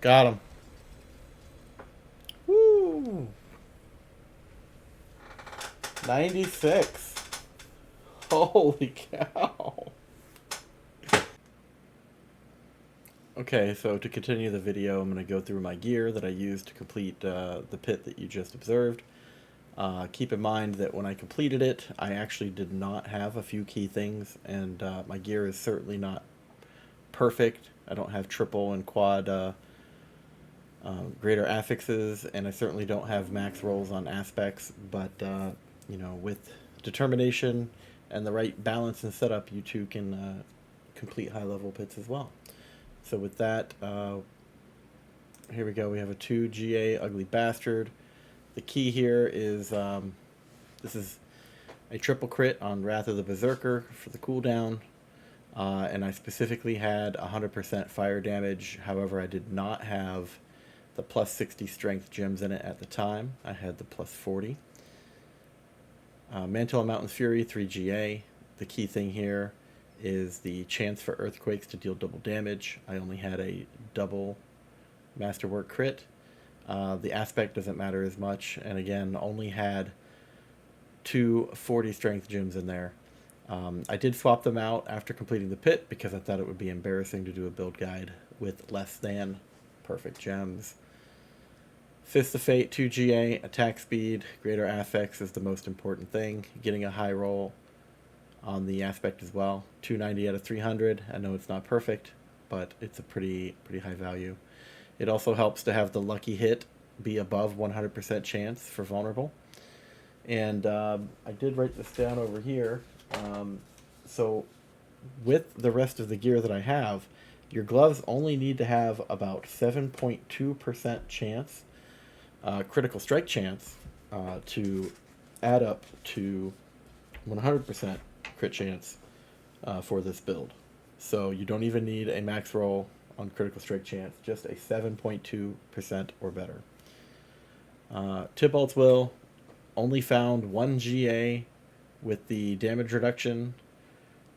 Got him. Woo! 96. Holy cow. Okay, so to continue the video, I'm going to go through my gear that I used to complete the pit that you just observed. Keep in mind that when I completed it, I actually did not have a few key things, and my gear is certainly not perfect. I don't have triple and quad greater affixes, and I certainly don't have max rolls on aspects, but with determination and the right balance and setup, you too can complete high level pits as well. So with that, here we go. We have a 2 GA Ugly Bastard. The key here is this is a triple crit on Wrath of the Berserker for the cooldown. And I specifically had 100% fire damage. However, I did not have the plus 60 strength gems in it at the time. I had the plus 40. Mantle of Mountain's Fury, 3GA. The key thing here is the chance for earthquakes to deal double damage. I only had a double masterwork crit. The aspect doesn't matter as much, and again, only had two 40 strength gems in there. I did swap them out after completing the pit because I thought it would be embarrassing to do a build guide with less than perfect gems. Fist of Fate, 2GA, attack speed, greater affix is the most important thing. Getting a high roll on the aspect as well. 290 out of 300. I know it's not perfect, but it's a pretty high value. It also helps to have the lucky hit be above 100% chance for vulnerable. And I did write this down over here. So with the rest of the gear that I have, your gloves only need to have about 7.2% chance, critical strike chance, to add up to 100% crit chance for this build. So you don't even need a max roll on critical strike chance, just a 7.2% or better. Tybalt's Will only found 1 GA with the damage reduction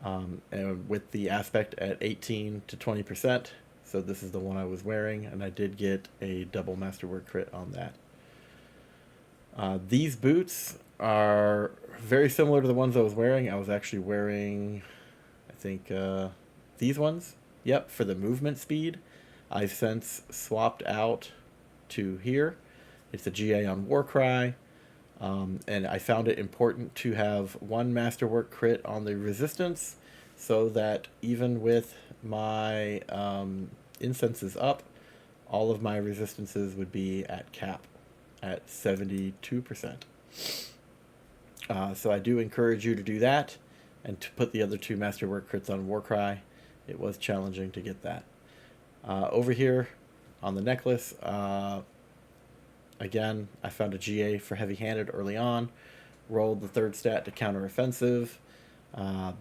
and with the aspect at 18 to 20%. So this is the one I was wearing, and I did get a double masterwork crit on that. These boots are very similar to the ones I was wearing. I was actually wearing, I think, these ones. Yep, for the movement speed. I've since swapped out to here. It's a GA on Warcry. And I found it important to have one masterwork crit on the resistance so that even with my incenses up, all of my resistances would be at cap at 72%. So I do encourage you to do that and to put the other two masterwork crits on Warcry. It was challenging to get that. Over here on the necklace, again, I found a GA for heavy-handed early on. Rolled the third stat to counter-offensive. I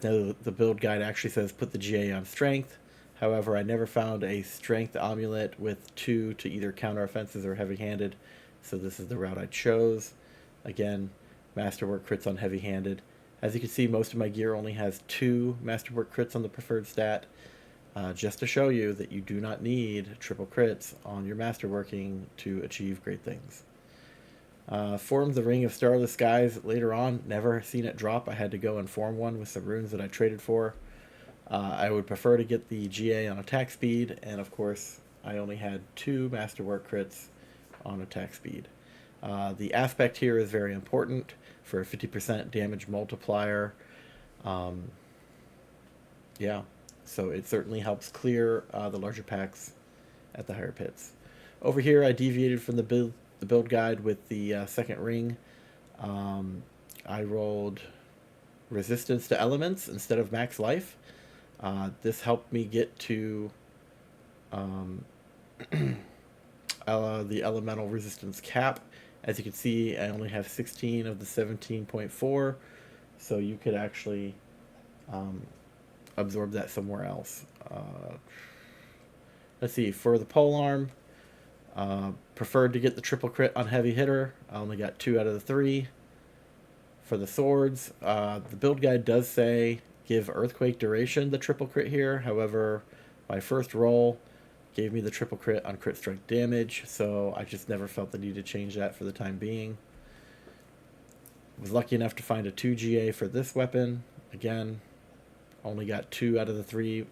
know the build guide actually says put the GA on strength. However, I never found a strength amulet with 2 to either counter-offensives or heavy-handed, so this is the route I chose. Again, masterwork crits on heavy-handed. As you can see, most of my gear only has 2 masterwork crits on the preferred stat. Just to show you that you do not need triple crits on your masterworking to achieve great things. Formed the Ring of Starless Skies later on. Never seen it drop. I had to go and form one with some runes that I traded for. I would prefer to get the GA on attack speed, and of course, I only had 2 masterwork crits on attack speed. The aspect here is very important for a 50% damage multiplier. Yeah. So it certainly helps clear the larger packs at the higher pits. Over here, I deviated from the build guide with the second ring. I rolled resistance to elements instead of max life. This helped me get to the elemental resistance cap. As you can see, I only have 16 of the 17.4, so you could actually absorb that somewhere else. Let's see, for the polearm, preferred to get the triple crit on heavy hitter. I only got 2 out of the 3. For the swords, the build guide does say give earthquake duration the triple crit here. However, my first roll, Gave me the triple crit on crit strike damage, so I just never felt the need to change that for the time being. Was lucky enough to find a 2 GA for this weapon. Again, only got 2 out of the 3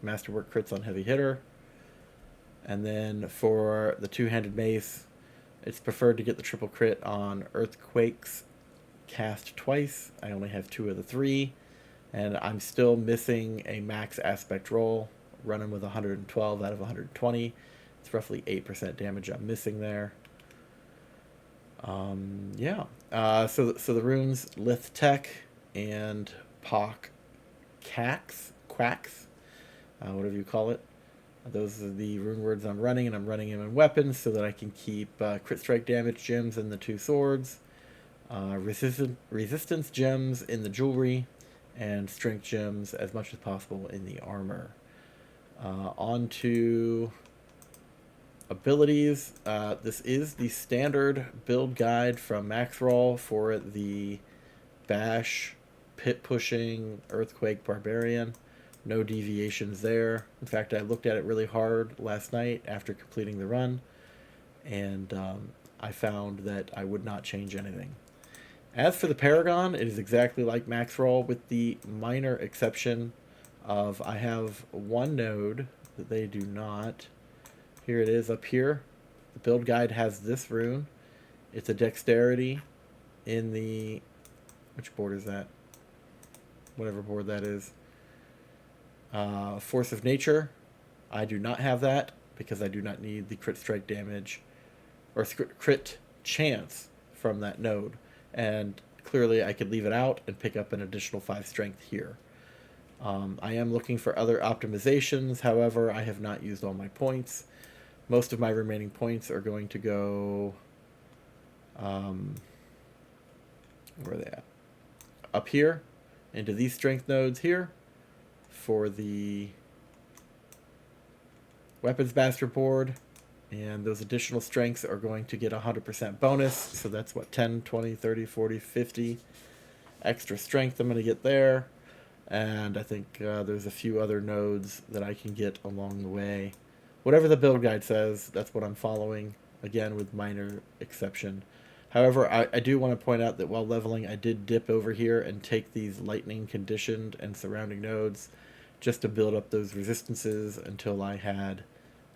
Masterwork crits on Heavy Hitter. And then for the two-handed mace, it's preferred to get the triple crit on Earthquakes cast twice. I only have 2 of the 3, and I'm still missing a max aspect roll, running with 112 out of 120. It's roughly 8% damage I'm missing there. Yeah. So the runes Lith Tech and Pock Quacks, whatever you call it. Those are the rune words I'm running, and I'm running them in weapons so that I can keep crit strike damage gems in the 2 swords, resistance gems in the jewelry, and strength gems as much as possible in the armor. On to abilities. This is the standard build guide from Maxroll for the Bash, Pit Pushing, Earthquake, Barbarian. No deviations there. In fact, I looked at it really hard last night after completing the run, and I found that I would not change anything. As for the Paragon, it is exactly like Maxroll, with the minor exception of I have one node that they do not. Here it is up here. The build guide has this rune. It's a dexterity in the... Which board is that? Whatever board that is. Force of Nature. I do not have that because I do not need the crit strike damage or crit chance from that node. And clearly I could leave it out and pick up an additional 5 strength here. I am looking for other optimizations. However, I have not used all my points. Most of my remaining points are going to go... where are they at? Up here, into these strength nodes here, for the weapons master board, and those additional strengths are going to get 100% bonus, so that's what, 10, 20, 30, 40, 50 extra strength I'm going to get there, and I think there's a few other nodes that I can get along the way. Whatever the build guide says, that's what I'm following, again with minor exception. However, I do want to point out that while leveling, I did dip over here and take these lightning conditioned and surrounding nodes just to build up those resistances until I had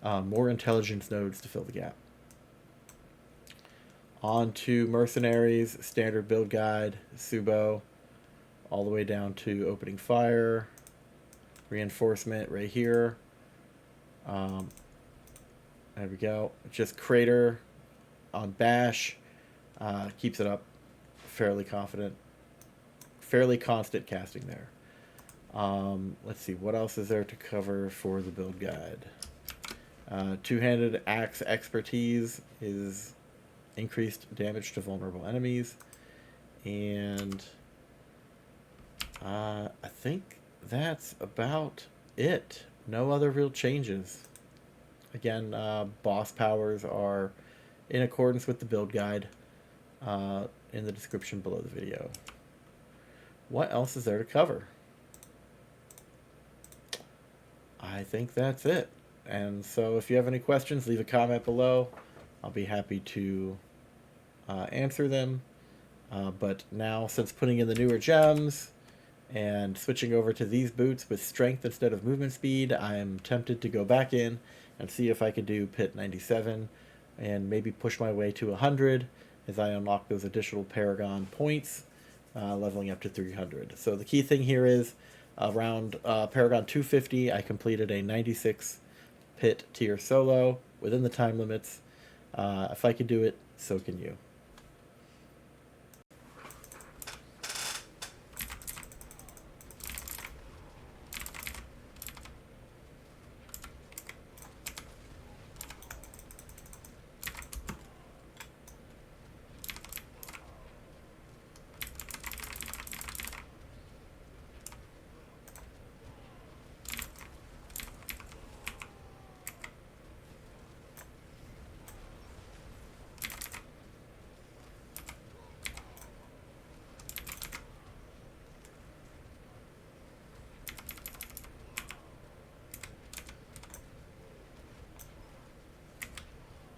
more intelligence nodes to fill the gap. On to mercenaries, standard build guide, Subo, all the way down to opening fire, reinforcement right here. There we go. Just crater on bash. Keeps it up. Fairly confident. Fairly constant casting there. Let's see, what else is there to cover for the build guide? Two-handed axe expertise is increased damage to vulnerable enemies. And I think that's about it. No other real changes. Again, boss powers are in accordance with the build guide in the description below the video. What else is there to cover? I think that's it. And so if you have any questions, leave a comment below. I'll be happy to answer them. But now, since putting in the newer gems and switching over to these boots with strength instead of movement speed, I'm tempted to go back in and see if I could do Pit 97 and maybe push my way to 100 as I unlock those additional Paragon points, leveling up to 300. So the key thing here is around Paragon 250, I completed a 96 Pit tier solo within the time limits. If I can do it, so can you.